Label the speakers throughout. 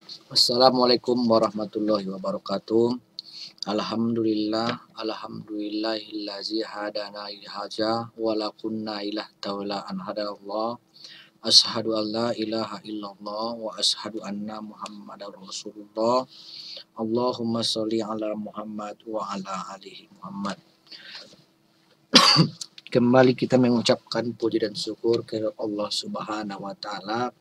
Speaker 1: Assalamualaikum warahmatullahi wabarakatuh. Alhamdulillahillazi hadana ilhaja wa la kunna ilah taula an hadallah. Ashhadu an la ilaha illallah wa ashhadu anna muhammadar rasulullah. Allahumma sholli ala Muhammad wa ala alihi Muhammad. Kembali kita mengucapkan puji dan syukur kepada Allah Subhanahu wa taala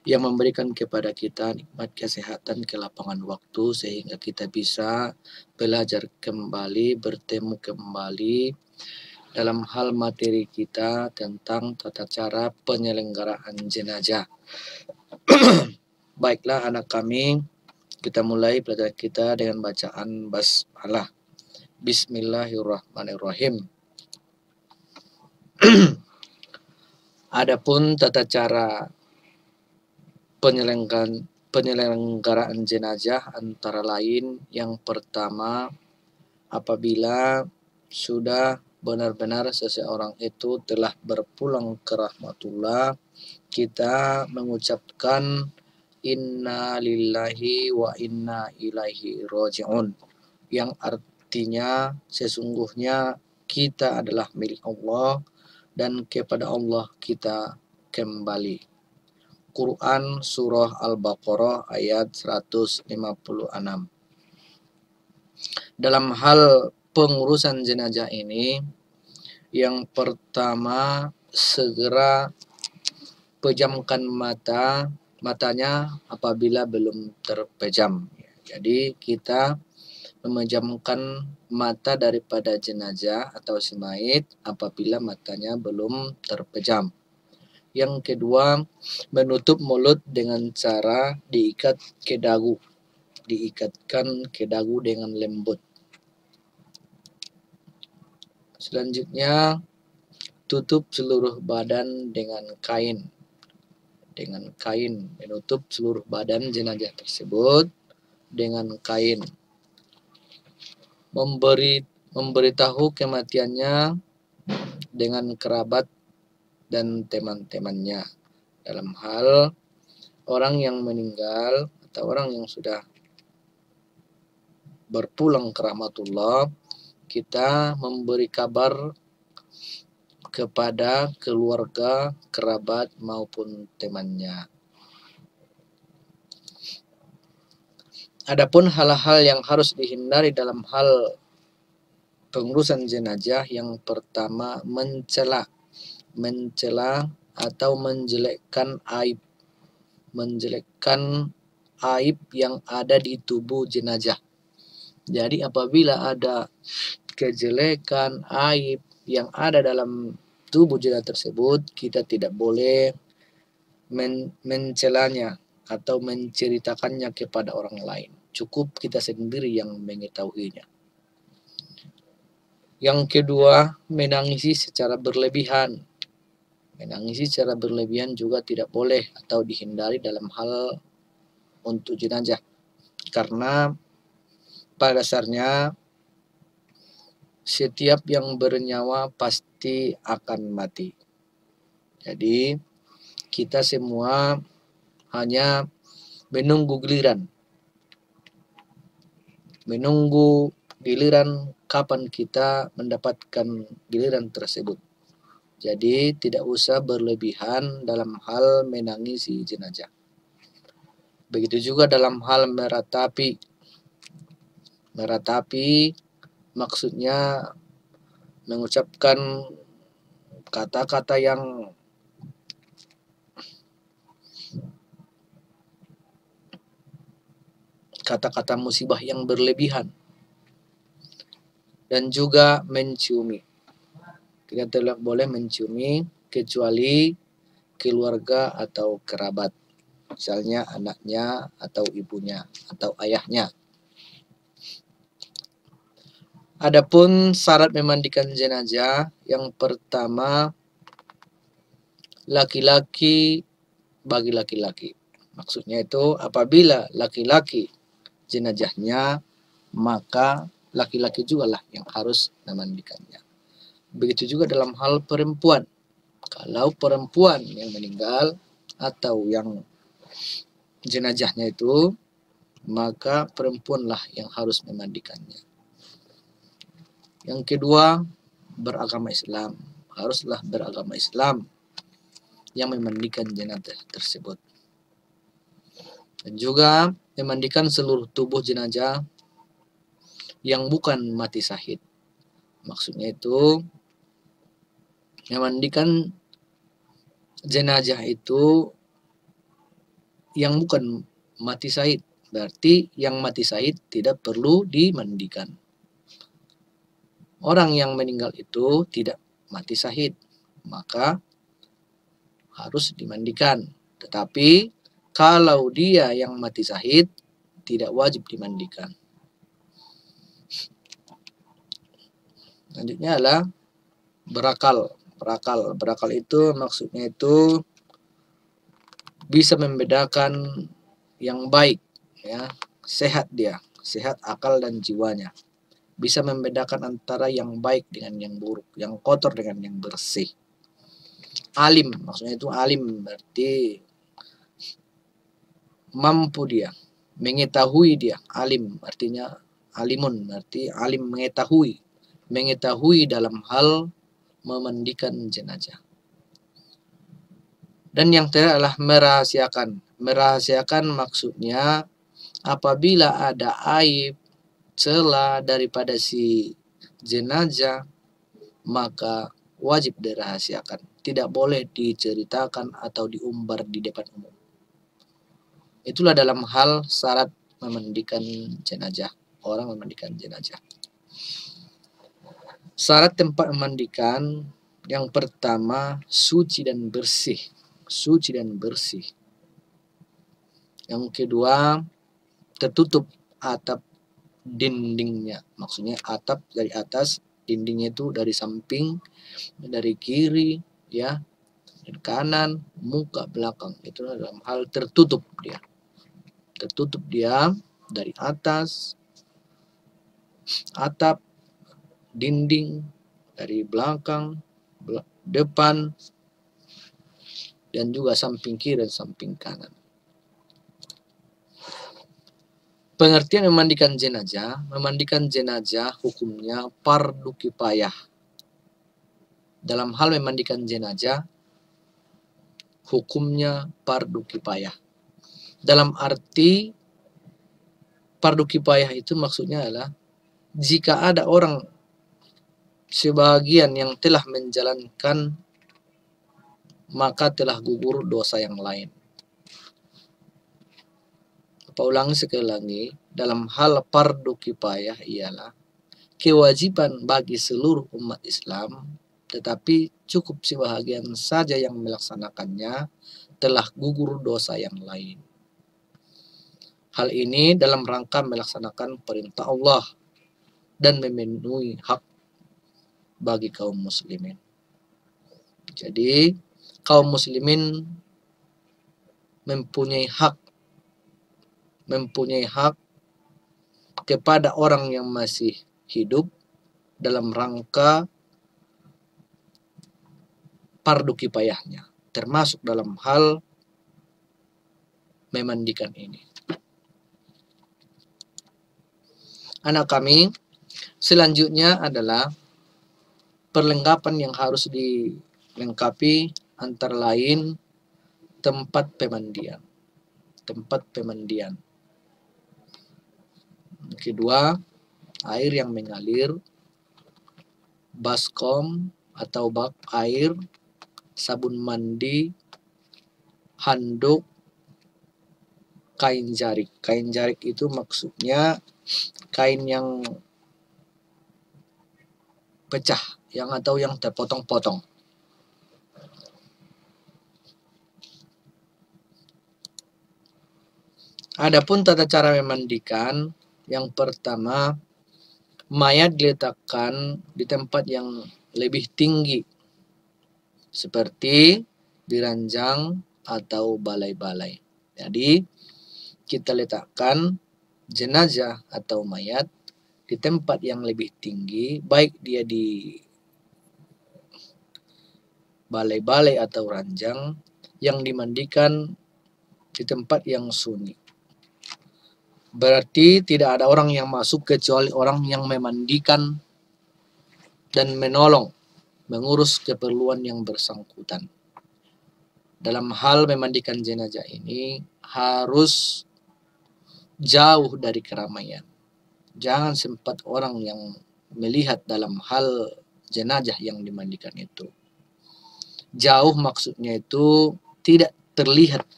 Speaker 1: yang memberikan kepada kita nikmat kesehatan, kelapangan waktu sehingga kita bisa belajar kembali, bertemu kembali dalam hal materi kita tentang tata cara penyelenggaraan jenazah. Baiklah anak kami, kita mulai pelajaran kita dengan bacaan basmalah. Bismillahirrahmanirrahim. Adapun tata cara penyelenggaraan jenazah antara lain, yang pertama, apabila sudah benar-benar seseorang itu telah berpulang ke rahmatullah, kita mengucapkan inna lillahi wa inna ilaihi roji'un, yang artinya sesungguhnya kita adalah milik Allah dan kepada Allah kita kembali. Quran Surah Al-Baqarah ayat 156. Dalam hal pengurusan jenazah ini, yang pertama, segera pejamkan matanya apabila belum terpejam. Jadi kita memejamkan mata daripada jenazah atau si mayit apabila matanya belum terpejam. Yang kedua, menutup mulut dengan cara diikatkan ke dagu dengan lembut. Selanjutnya, tutup seluruh badan dengan kain. Menutup seluruh badan jenazah tersebut dengan kain. Memberitahu kematiannya dengan kerabat dan teman-temannya. Dalam hal orang yang meninggal atau orang yang sudah berpulang ke rahmatullah, kita memberi kabar kepada keluarga, kerabat maupun temannya. Adapun hal-hal yang harus dihindari dalam hal pengurusan jenazah, yang pertama, mencela atau menjelekkan aib yang ada di tubuh jenazah. Jadi apabila ada kejelekan, aib yang ada dalam tubuh jenazah tersebut, kita tidak boleh mencelanya atau menceritakannya kepada orang lain. Cukup kita sendiri yang mengetahuinya. Yang kedua, menangisi secara berlebihan. Menangisi secara berlebihan juga tidak boleh atau dihindari dalam hal untuk jenazah. Karena pada dasarnya setiap yang bernyawa pasti akan mati. Jadi kita semua hanya menunggu giliran kapan kita mendapatkan giliran tersebut. Jadi tidak usah berlebihan dalam hal menangisi jenazah. Begitu juga dalam hal meratapi. Meratapi maksudnya mengucapkan kata-kata musibah yang berlebihan, dan juga menciumi. Kita tidak boleh menciumi kecuali keluarga atau kerabat, misalnya anaknya atau ibunya atau ayahnya. Adapun syarat memandikan jenazah, yang pertama, laki-laki bagi laki-laki. Maksudnya itu apabila laki-laki jenazahnya, maka laki-laki juga lah yang harus memandikannya. Begitu juga dalam hal perempuan. Kalau perempuan yang meninggal atau yang jenazahnya itu maka perempuanlah yang harus memandikannya. Yang kedua, beragama Islam. Haruslah beragama Islam yang memandikan jenazah tersebut. Dan juga memandikan seluruh tubuh jenazah yang bukan mati syahid. Maksudnya itu memandikan jenazah itu yang bukan mati syahid. Berarti yang mati syahid tidak perlu dimandikan. Orang yang meninggal itu tidak mati syahid, maka harus dimandikan. Tetapi kalau dia yang mati syahid, tidak wajib dimandikan. Selanjutnya adalah berakal. Berakal itu maksudnya itu bisa membedakan yang baik, ya, sehat dia, sehat akal dan jiwanya. Bisa membedakan antara yang baik dengan yang buruk, yang kotor dengan yang bersih. Alim, maksudnya itu alim berarti mampu dia, mengetahui dia. Alim artinya alimun, berarti alim mengetahui dalam hal memandikan jenazah. Dan yang terakhir adalah merahasiakan. Merahasiakan maksudnya apabila ada aib, celah daripada si jenazah, maka wajib dirahasiakan. Tidak boleh diceritakan atau diumbar di depan umum. Itulah dalam hal syarat memandikan jenazah. Orang memandikan jenazah. Syarat tempat memandikan yang pertama suci dan bersih. Suci dan bersih. Yang kedua, tertutup atap dindingnya. Maksudnya atap dari atas, dindingnya itu dari samping, dari kiri, ya, dari kanan, muka, belakang. Itu dalam hal tertutup dia. Tertutup dia dari atas, atap, dinding, dari belakang, depan, dan juga samping kiri dan samping kanan. Pengertian memandikan jenazah hukumnya fardu kifayah. Dalam hal memandikan jenazah, hukumnya fardu kifayah. Dalam arti fardu kifayah itu maksudnya adalah jika ada orang sebagian yang telah menjalankan, maka telah gugur dosa yang lain. Ulangi sekali lagi, dalam hal fardu kifayah ialah kewajiban bagi seluruh umat Islam, tetapi cukup sebahagian saja yang melaksanakannya, telah gugur dosa yang lain. Hal ini dalam rangka melaksanakan perintah Allah dan memenuhi hak bagi kaum muslimin. Jadi kaum muslimin mempunyai hak kepada orang yang masih hidup dalam rangka fardu kifayahnya, termasuk dalam hal memandikan ini. Anak kami, selanjutnya adalah perlengkapan yang harus dilengkapi antara lain tempat pemandian. Kedua, air yang mengalir, baskom atau bak air, sabun mandi, handuk, kain jarik. Kain jarik itu maksudnya kain yang pecah, atau yang terpotong-potong. Adapun tata cara memandikan, yang pertama, mayat diletakkan di tempat yang lebih tinggi, seperti di ranjang atau balai-balai. Jadi, kita letakkan jenazah atau mayat di tempat yang lebih tinggi, baik dia di balai-balai atau ranjang, yang dimandikan di tempat yang sunyi. Berarti tidak ada orang yang masuk kecuali orang yang memandikan dan menolong, mengurus keperluan yang bersangkutan. Dalam hal memandikan jenazah ini harus jauh dari keramaian. Jangan sempat orang yang melihat dalam hal jenazah yang dimandikan itu. Jauh maksudnya itu tidak terlihat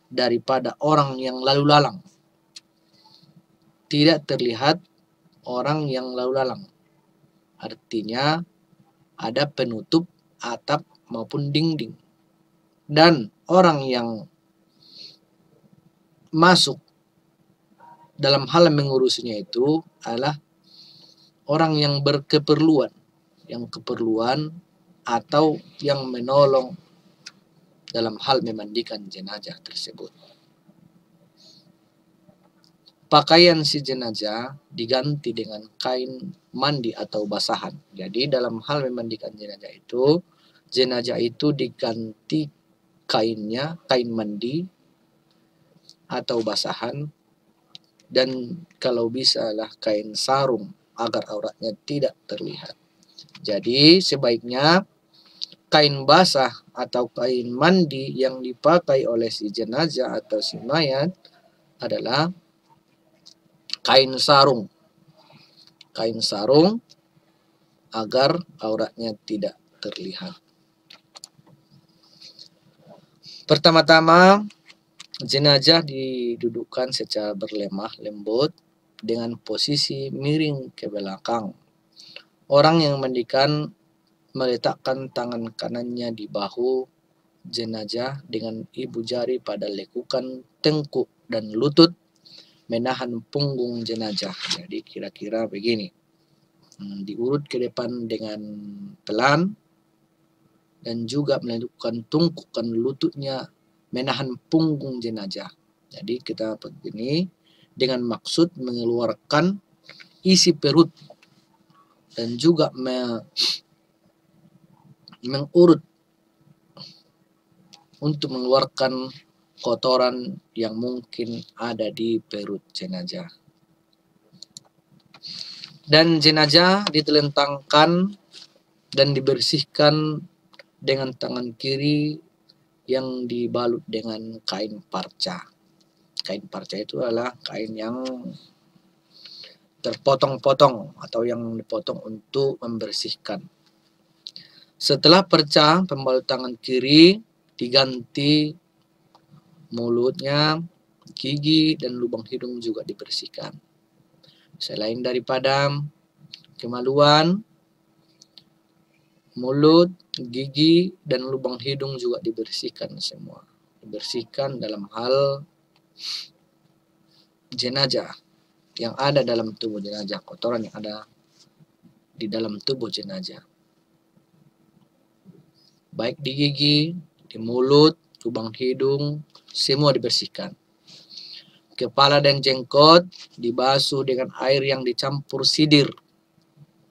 Speaker 1: daripada orang yang lalu lalang. Tidak terlihat orang yang lalu lalang. Artinya ada penutup atap maupun dinding. Dan orang yang masuk dalam hal mengurusnya itu adalah orang yang berkeperluan, atau yang menolong dalam hal memandikan jenazah tersebut. Pakaian si jenazah diganti dengan kain mandi atau basahan. Jadi dalam hal memandikan jenazah itu diganti kainnya, kain mandi atau basahan, dan kalau bisa lah kain sarung agar auratnya tidak terlihat. Jadi sebaiknya kain basah atau kain mandi yang dipakai oleh si jenazah atau si mayat adalah kain sarung agar auratnya tidak terlihat. Pertama-tama, jenazah didudukkan secara berlemah lembut dengan posisi miring ke belakang. Orang yang mandikan meletakkan tangan kanannya di bahu jenazah dengan ibu jari pada lekukan tengkuk dan lutut menahan punggung jenazah. Jadi kira-kira begini. Diurut ke depan dengan pelan dan juga melakukan tungkukan lututnya menahan punggung jenazah. Jadi kita begini dengan maksud mengeluarkan isi perut dan juga mengurut untuk mengeluarkan kotoran yang mungkin ada di perut jenazah. Dan jenazah ditelentangkan dan dibersihkan dengan tangan kiri yang dibalut dengan kain parca. Kain parca itu adalah kain yang terpotong-potong atau yang dipotong untuk membersihkan. Setelah parca, pembalut tangan kiri diganti mulutnya, gigi, dan lubang hidung juga dibersihkan. Selain daripada kemaluan, mulut, gigi, dan lubang hidung juga dibersihkan semua. Dibersihkan dalam hal jenazah yang ada dalam tubuh jenazah, kotoran yang ada di dalam tubuh jenazah. Baik di gigi, di mulut, lubang hidung, semua dibersihkan. Kepala dan jenggot dibasuh dengan air yang dicampur sidir,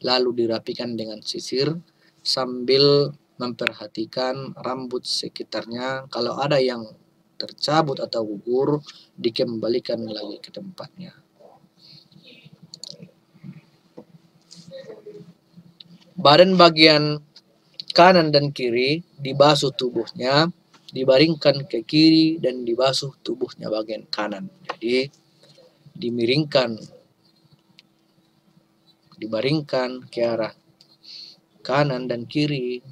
Speaker 1: lalu dirapikan dengan sisir sambil memperhatikan rambut sekitarnya. Kalau ada yang tercabut atau gugur, dikembalikan lagi ke tempatnya. Badan bagian kanan dan kiri dibasuh tubuhnya, dibaringkan ke kiri dan dibasuh tubuhnya bagian kanan. Jadi dibaringkan ke arah kanan dan kiri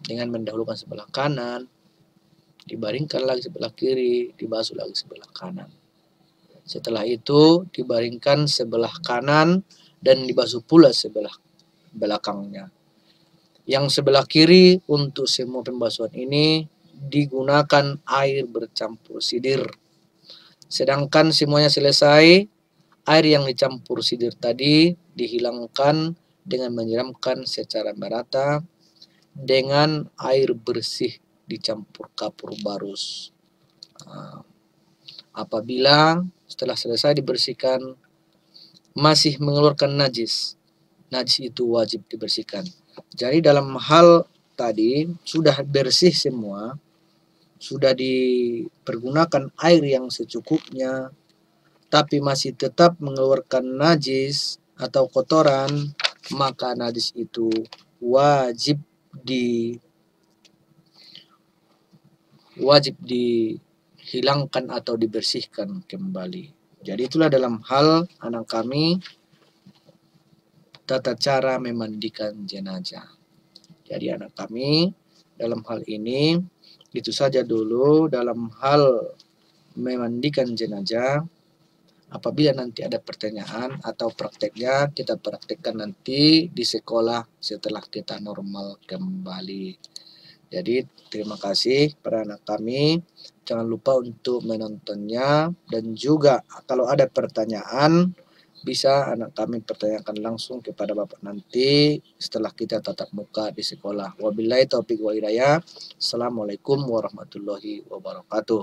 Speaker 1: dengan mendahulukan sebelah kanan, dibaringkan lagi sebelah kiri, dibasuh lagi sebelah kanan. Setelah itu dibaringkan sebelah kanan dan dibasuh pula sebelah belakangnya. Yang sebelah kiri untuk semua pembasuhan ini digunakan air bercampur sidir. Sedangkan semuanya selesai, air yang dicampur sidir tadi dihilangkan dengan menyiramkan secara merata dengan air bersih dicampur kapur barus. Apabila setelah selesai dibersihkan masih mengeluarkan najis itu wajib dibersihkan. Jadi dalam hal tadi sudah bersih semua, sudah dipergunakan air yang secukupnya, tapi masih tetap mengeluarkan najis atau kotoran, maka najis itu wajib dihilangkan atau dibersihkan kembali. Jadi itulah dalam hal anak kami tata cara memandikan jenazah. Jadi anak kami dalam hal ini itu saja dulu dalam hal memandikan jenazah. Apabila nanti ada pertanyaan atau prakteknya, kita praktekkan nanti di sekolah setelah kita normal kembali. Jadi terima kasih para anak kami. Jangan lupa untuk menontonnya, dan juga kalau ada pertanyaan bisa anak kami pertanyakan langsung kepada Bapak nanti setelah kita tatap muka di sekolah. Wabillahi taufiq wa hidayah. Assalamualaikum warahmatullahi wabarakatuh.